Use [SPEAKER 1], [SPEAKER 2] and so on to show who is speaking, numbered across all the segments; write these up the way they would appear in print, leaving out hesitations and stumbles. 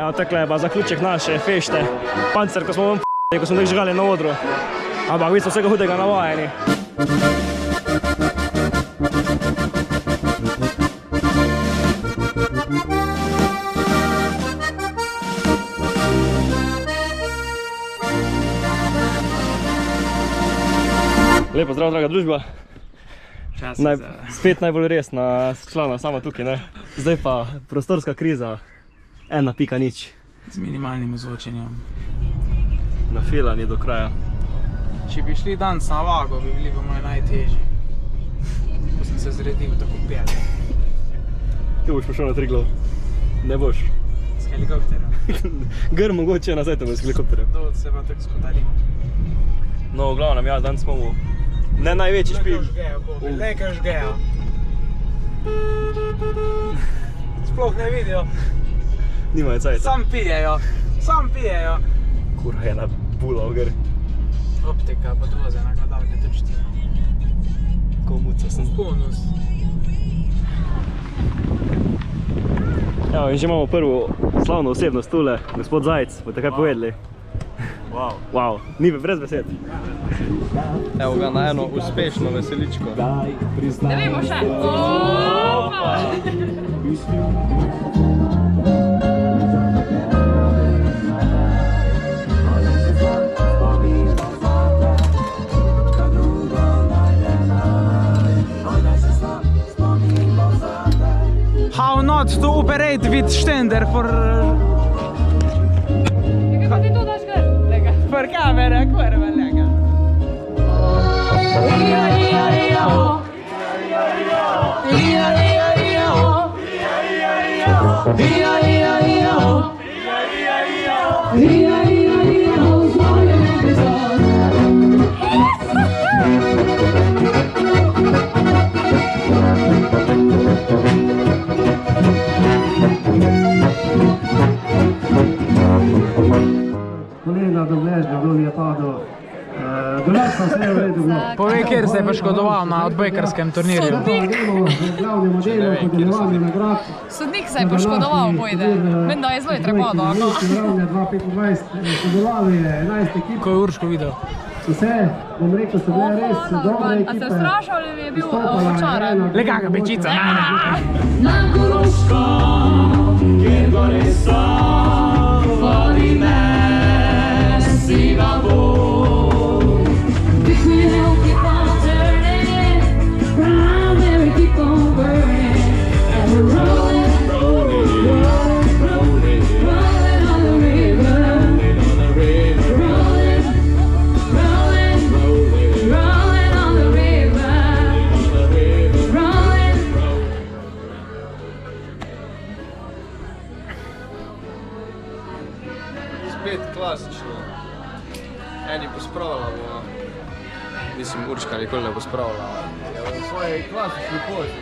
[SPEAKER 1] Evo takle je pa zaključek naše fešte. Pancer, ko smo vam ko smo tako žgali na odru. Ampak vi smo vsega hudega navajeni. Lepo zdrav, draga družba. Spet najbolj resna člana sama tukaj, ne? Zdaj pa prostorska kriza, 1.0.
[SPEAKER 2] Z minimalnim ozvočenjem.
[SPEAKER 1] Nafilani do kraja.
[SPEAKER 2] Če bi šli danes na vago, bi bili po moje najtežji. Ko sem se zredil tako pet.
[SPEAKER 1] Ti boš prišel na Triglav? Ne boš?
[SPEAKER 2] S helikopterjem.
[SPEAKER 1] Grm mogoče nazaj tebe s helikopterjem.
[SPEAKER 2] To se pa tako skotarimo.
[SPEAKER 1] No, v glavnem, ja, danes smo ne največji špil.
[SPEAKER 2] Nekaj žgejo. Sploh ne vidijo.
[SPEAKER 1] Nimajo cajta.
[SPEAKER 2] Sam pijejo.
[SPEAKER 1] Kurva, ena bula v gori.
[SPEAKER 2] Optika, podvozena, kadalke točti.
[SPEAKER 1] Komuca sem.
[SPEAKER 2] Konus.
[SPEAKER 1] Evo, in že imamo prvo slavno osebnost tule, gospod Zajc, boste kaj povedali? Wow, ni brez besed. Evo ga na eno uspešno veseličko.
[SPEAKER 3] Ne vemo še. Opa!
[SPEAKER 2] How not to operate with Stender for...
[SPEAKER 3] Kako ti to daš gor? Lega.
[SPEAKER 2] For camera, kurva, lega.
[SPEAKER 4] Kolega Dobležga, dol je padel. Dolaz pa vse je v redu.
[SPEAKER 2] Povej, kjer se je poškodoval na odbojkarskem turnirju.
[SPEAKER 3] Sodnik se je poškodoval, pojde. Menda je zelo trepadal.
[SPEAKER 2] Ko je Urško videl.
[SPEAKER 4] Vse, bom rekel, so bile res dobre ekipe.
[SPEAKER 3] A se strašal ali je bil očaran?
[SPEAKER 2] Le kakšna bečica.
[SPEAKER 3] Na Koroško, kjer gore so, vodi me siva bo.
[SPEAKER 5] Spet klasično. Eni pospravljamo. Mislim, Urška nikoli ne pospravlja. V svoji klasični pozi.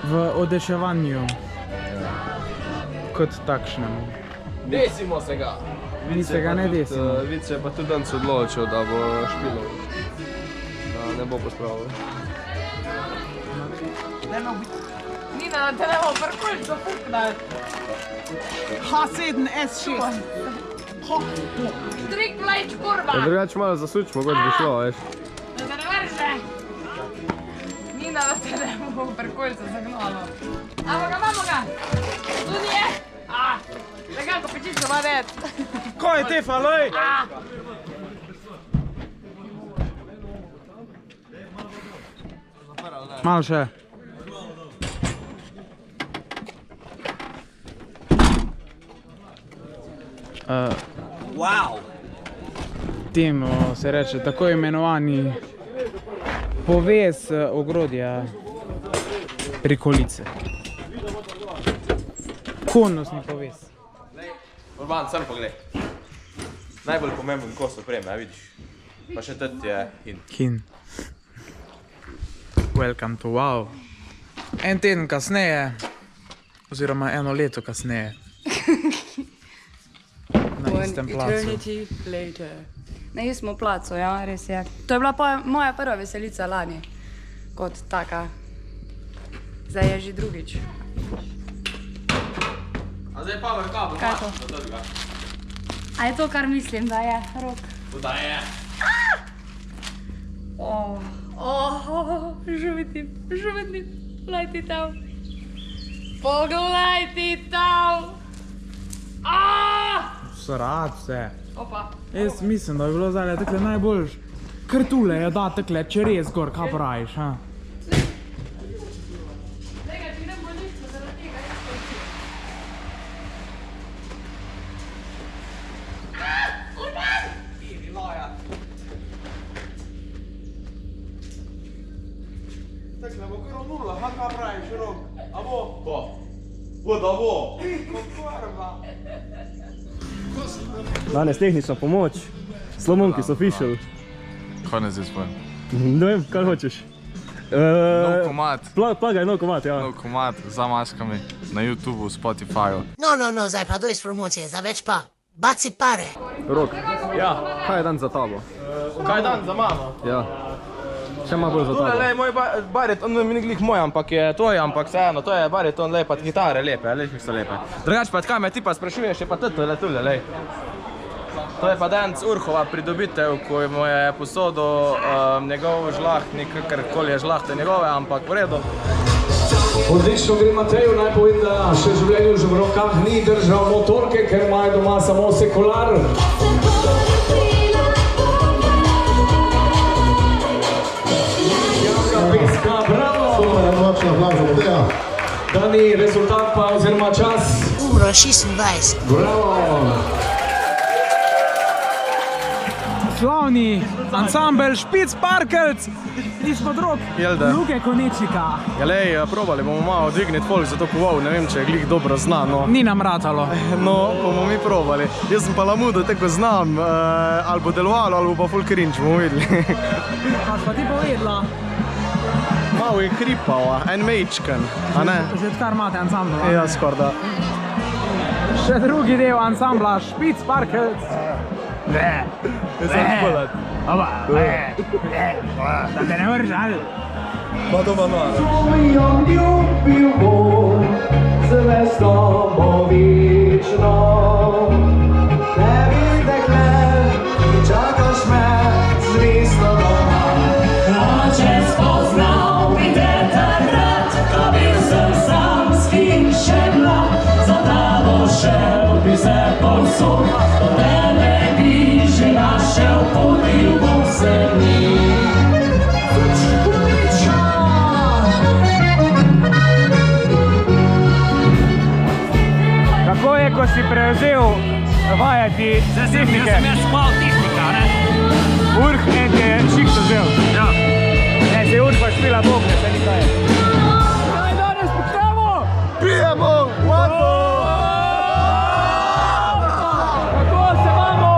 [SPEAKER 2] V odeševanju. Kot takšnem.
[SPEAKER 5] Desimo se ga!
[SPEAKER 2] Mi se ga ne desimo.
[SPEAKER 5] Vid se je pa tudi danes odločil, da bo špilov. Da ne bo pospravljal.
[SPEAKER 3] Nina, da te ne bo parkoljco puknat.
[SPEAKER 2] H7 S6.
[SPEAKER 3] Trik plejč, kurva!
[SPEAKER 5] Drugače malo zasuč, mogoče bi šlo, veš.
[SPEAKER 3] Da te ne vrže! Nina, da te ne bo parkoljco zagnalo. Imamo ga! Tudi je! Nekako pečičko ima red.
[SPEAKER 2] Ko je te faloj? Malo še. Temu se reče tako imenovani povez ogrodja prikolice. Konusni povez.
[SPEAKER 6] Urban, sam pogledaj. Najbolj pomemben kos opreme, vidiš. Pa še tati je
[SPEAKER 2] Hin. Welcome to Wow. En teden kasneje, oziroma eno leto kasneje. Na istem placu.
[SPEAKER 7] Na istem placu, ja, res je. To je bila pa moja prva veselica lani, kot taka. Zdaj je že drugič.
[SPEAKER 6] A zdaj power kabel,
[SPEAKER 7] Kaj je to?
[SPEAKER 6] do tega.
[SPEAKER 7] A je to, kar mislim, da je, Rok?
[SPEAKER 6] Da je.
[SPEAKER 7] Žuvitim, Poglej ti tam. Poglej ti tam.
[SPEAKER 2] Srad vse.
[SPEAKER 7] Opa.
[SPEAKER 2] Jaz mislim, da bi bilo zdaj takle najboljš. Kar tule je da takle čerez gor, kaj praviš, ha?
[SPEAKER 6] Takle bo kar nula, kaj praviš, Rok? A bo? Bo. Bo, da bo.
[SPEAKER 1] Danes tehnična pomoč. Slomonki so official.
[SPEAKER 5] Kaj ne zdaj spojim?
[SPEAKER 1] Ne vem, kaj hočeš.
[SPEAKER 5] Nov komad.
[SPEAKER 1] Plagaj nov komad, ja.
[SPEAKER 5] Nov komad za maskami na YouTubeu, Spotifyju.
[SPEAKER 8] No, zdaj pa doj iz promocije, za več pa. Baci pare.
[SPEAKER 1] Rok, ja, kaj je dan za tabo?
[SPEAKER 6] Kaj je dan za mano?
[SPEAKER 1] Ja. Še malo bolj za tabo.
[SPEAKER 6] Tule, moj bariton, on mi ni glih moj, ampak je tvoj, ampak vseeno, to je bariton, lej, pa gitare lepe, lej, so lepe. Drugač pa, kaj me ti pa sprašuješ, je pa tule, lej. To je pa Denc Urhova pridobitev, ko mu je posodil njegov žlahtnik, kakorkoli je žlahte njegove, ampak v redu.
[SPEAKER 9] Odlično gre Mateju, naj povem, da še v življenju že v rokah ni držal motorke, ker imajo doma samo sekular. Peska, bravo! Dani, rezultat pa oziroma čas.
[SPEAKER 8] 1:26.
[SPEAKER 9] Bravo!
[SPEAKER 2] Slavni ansambel Špic Parkelc izpod rok Luke Konečnika.
[SPEAKER 1] Ja, lej, probali bomo malo dvigniti folk za to koval, ne vem, če je glih dobro znan, no.
[SPEAKER 2] Ni nam ratalo.
[SPEAKER 1] No, bomo mi probali. Jaz sem pa lamudo tako znam, ali bo delovalo, ali bo pa full cringe, bomo videli.
[SPEAKER 2] Kaj pa ti povedala?
[SPEAKER 1] Malo je hripala, en mečken, a ne?
[SPEAKER 2] Že odkar imate ansambl.
[SPEAKER 1] Ja, skorda.
[SPEAKER 2] Še drugi del ansambla Špic Parkelc.
[SPEAKER 1] Jaz sem spolat.
[SPEAKER 2] Da te ne vržal.
[SPEAKER 1] Pa doma no.
[SPEAKER 9] Tvojo ljubil bom, zvesto bo večno. Tebi dekle, čakaš me, zvesto doma.
[SPEAKER 10] A če spoznal bi te takrat, ko bil sem sam s kim še mlad, za tabo šel bi se povsod, do tebe bi že našel pot, ljubov se mi.
[SPEAKER 2] Kako je, ko si prevzel vajati tehnike?
[SPEAKER 10] Jaz sem jaz spal tehnika, ne?
[SPEAKER 2] Urh en je šikto vzel.
[SPEAKER 10] Ja.
[SPEAKER 2] Ne, se Urh pa špila bobne, se ni kaj. Kaj danes počnemo?
[SPEAKER 1] Pijemo, vatbo!
[SPEAKER 2] Kako se imamo?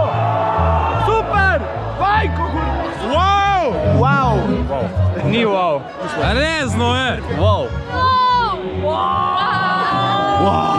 [SPEAKER 2] Super! Fajko, Wow! Ni wow. Rezno je!
[SPEAKER 1] Wow!
[SPEAKER 3] Wow!
[SPEAKER 1] Wow!